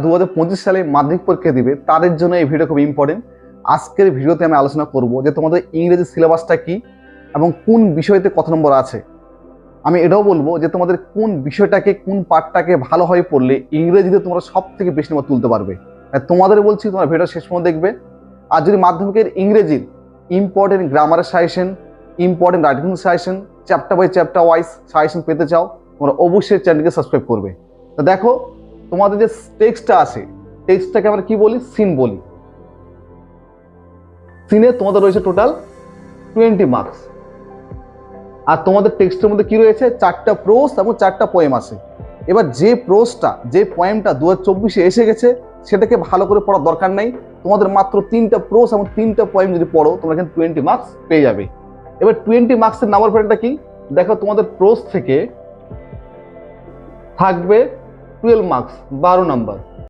2025 সালে মাধ্যমিক পরীক্ষা দিবে তাদের জন্য এই ভিডিও খুব ইম্পর্টেন্ট। আজকের ভিডিওতে আমি আলোচনা করব যে তোমাদের ইংরেজি সিলেবাসটা কি এবং কোন বিষয়তে কত নম্বর আছে। আমি এটাও বলবো যে তোমাদের কোন বিষয়টাকে কোন পার্টটাকে ভালোভাবে পড়লে ইংরেজিতে তোমরা সব থেকে বেশি নম্বর তুলতে পারবে। তোমাদের বলছি তোমরা ভিডিও শেষ পর্যন্ত দেখবে। আর যদি মাধ্যমিকের ইংরেজির ইম্পর্টেন্ট গ্রামারের suggestion, important writing suggestion, chapter by chapter wise suggestion পেতে চাও, তোমরা অবশ্যই চ্যানেলকে সাবস্ক্রাইব করবে। তো দেখো, তোমাদের যে টেক্সটটা আছে, টেক্সটটাকে আমরা কি বলি? সিন বলি। সিনে তোমাদের রয়েছে টোটাল 20 মার্কস। আর তোমাদের টেক্সটের মধ্যে কি রয়েছে? 4টা প্রোজ এবং 4টা পোয়েম আছে। এবার যে প্রোজটা, যে পোয়েমটা 2024-এ এসে গেছে সেটাকে ভালো করে পড়ার দরকার নাই। তোমাদের মাত্র 3টা প্রোজ এবং 3টা পোয়েম যদি পড়ো তোমরা এখানে 20 মার্কস পেয়ে যাবে। এবার 20 মার্কসের নাম্বার প্যাটার্নটা কি? দেখো, তোমাদের প্রোজ থেকে থাকবে 12 মার্কস, 12 নাম্বার।